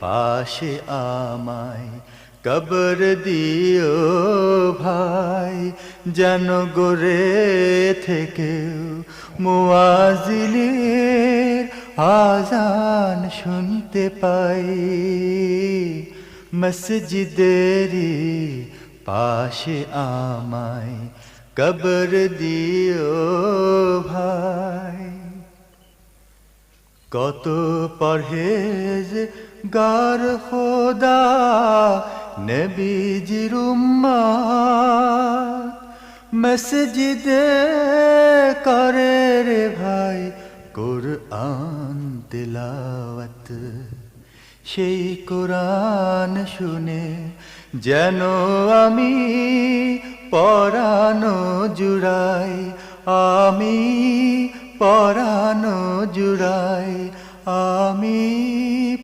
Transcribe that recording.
পাশে আমায় কবর দিও ভাই, যেন গড়ে থেকেও মুয়াজ্জিনের আজান শুনতে পাই। মসজিদেরই পাশে আমায় কবর দিও ভাই। কত পরহেজ গার খোদা নবীজির উম্মত, মসজিদে করে রে ভাই কুরআন তিলাওয়াত। সেই কুরআন শুনে যেন আমি পরানো জুড়াই, আমি পরানো জুড়াই, আমি